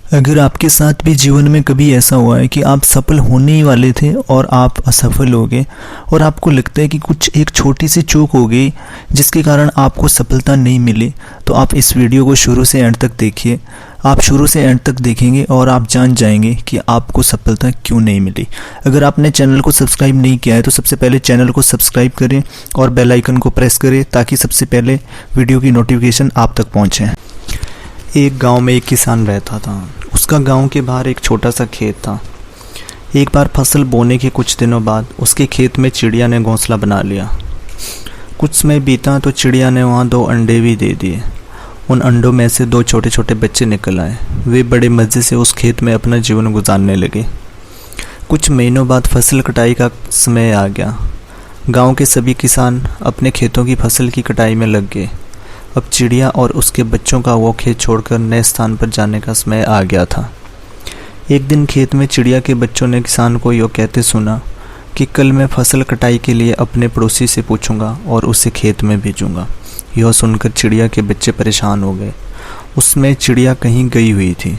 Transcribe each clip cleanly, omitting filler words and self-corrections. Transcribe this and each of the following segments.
अगर आपके साथ भी जीवन में कभी ऐसा हुआ है कि आप सफल होने ही वाले थे और आप असफल हो गए और आपको लगता है कि कुछ एक छोटी सी चूक हो गई जिसके कारण आपको सफलता नहीं मिली, तो आप इस वीडियो को शुरू से एंड तक देखिए। आप शुरू से एंड तक देखेंगे और आप जान जाएंगे कि आपको सफलता क्यों नहीं मिली। अगर आपने चैनल को सब्सक्राइब नहीं किया है तो सबसे पहले चैनल को सब्सक्राइब करें और बेल आइकन को प्रेस करें ताकि सबसे पहले वीडियो की नोटिफिकेशन आप तक पहुँचे। एक गांव में एक किसान रहता था। उसका गांव के बाहर एक छोटा सा खेत था। एक बार फसल बोने के कुछ दिनों बाद उसके खेत में चिड़िया ने घोंसला बना लिया। कुछ समय बीता तो चिड़िया ने वहाँ 2 अंडे भी दे दिए। उन अंडों में से 2 छोटे छोटे बच्चे निकल आए। वे बड़े मज़े से उस खेत में अपना जीवन गुजारने लगे। कुछ महीनों बाद फसल कटाई का समय आ गया। गाँव के सभी किसान अपने खेतों की फसल की कटाई में लग गए। अब चिड़िया और उसके बच्चों का वो खेत छोड़कर नए स्थान पर जाने का समय आ गया था। एक दिन खेत में चिड़िया के बच्चों ने किसान को यूँ कहते सुना कि कल मैं फसल कटाई के लिए अपने पड़ोसी से पूछूंगा और उसे खेत में भेजूंगा। यह सुनकर चिड़िया के बच्चे परेशान हो गए। उसमें चिड़िया कहीं गई हुई थी।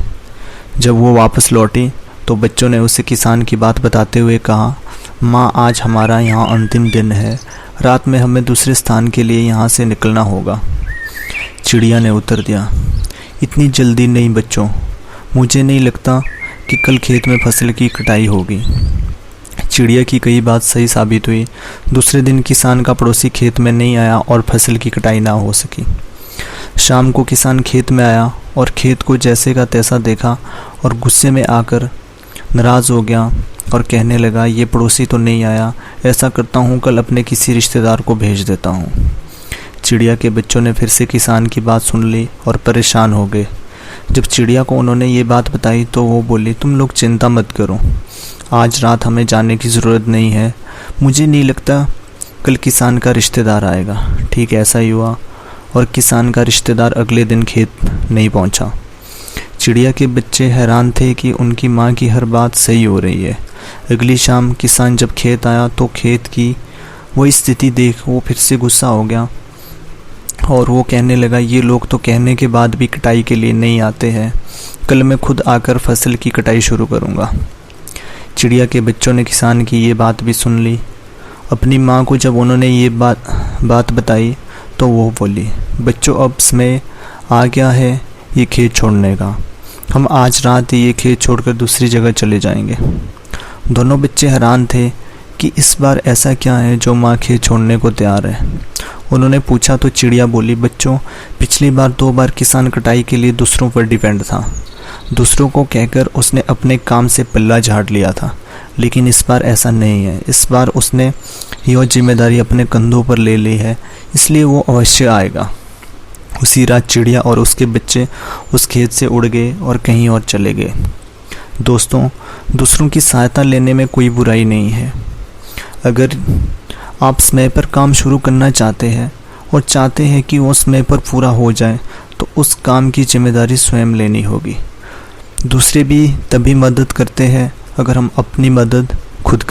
जब वो वापस लौटी तो बच्चों ने उसे किसान की बात बताते हुए कहा, माँ, आज हमारा यहाँ अंतिम दिन है। रात में हमें दूसरे स्थान के लिए यहाँ से निकलना होगा। चिड़िया ने उत्तर दिया, इतनी जल्दी नहीं बच्चों, मुझे नहीं लगता कि कल खेत में फसल की कटाई होगी। चिड़िया की कई बात सही साबित हुई। दूसरे दिन किसान का पड़ोसी खेत में नहीं आया और फसल की कटाई ना हो सकी। शाम को किसान खेत में आया और खेत को जैसे का तैसा देखा और गुस्से में आकर नाराज़ हो गया और कहने लगा, ये पड़ोसी तो नहीं आया, ऐसा करता हूँ कल अपने किसी रिश्तेदार को भेज देता हूँ। चिड़िया के बच्चों ने फिर से किसान की बात सुन ली और परेशान हो गए। जब चिड़िया को उन्होंने ये बात बताई तो वो बोली, तुम लोग चिंता मत करो, आज रात हमें जाने की ज़रूरत नहीं है। मुझे नहीं लगता कल किसान का रिश्तेदार आएगा। ठीक ऐसा ही हुआ और किसान का रिश्तेदार अगले दिन खेत नहीं पहुंचा। चिड़िया के बच्चे हैरान थे कि उनकी माँ की हर बात सही हो रही है। अगली शाम किसान जब खेत आया तो खेत की वही स्थिति देख वो फिर से गुस्सा हो गया और वो कहने लगा, ये लोग तो कहने के बाद भी कटाई के लिए नहीं आते हैं। कल मैं खुद आकर फसल की कटाई शुरू करूँगा। चिड़िया के बच्चों ने किसान की ये बात भी सुन ली। अपनी माँ को जब उन्होंने ये बात बताई तो वो बोली, बच्चों, अब समय आ गया है ये खेत छोड़ने का। हम आज रात ही ये खेत छोड़कर दूसरी जगह चले जाएंगे। दोनों बच्चे हैरान थे कि इस बार ऐसा क्या है जो माँ खेत छोड़ने को तैयार है। उन्होंने पूछा तो चिड़िया बोली, बच्चों, पिछली बार 2 बार किसान कटाई के लिए दूसरों पर डिपेंड था। दूसरों को कहकर उसने अपने काम से पल्ला झाड़ लिया था, लेकिन इस बार ऐसा नहीं है। इस बार उसने यह जिम्मेदारी अपने कंधों पर ले ली है, इसलिए वो अवश्य आएगा। उसी रात चिड़िया और उसके बच्चे उस खेत से उड़ गए और कहीं और चले गए। दोस्तों, दूसरों की सहायता लेने में कोई बुराई नहीं है। अगर आप समय पर काम शुरू करना चाहते हैं और चाहते हैं कि वो समय पर पूरा हो जाए तो उस काम की जिम्मेदारी स्वयं लेनी होगी। दूसरे भी तभी मदद करते हैं अगर हम अपनी मदद खुद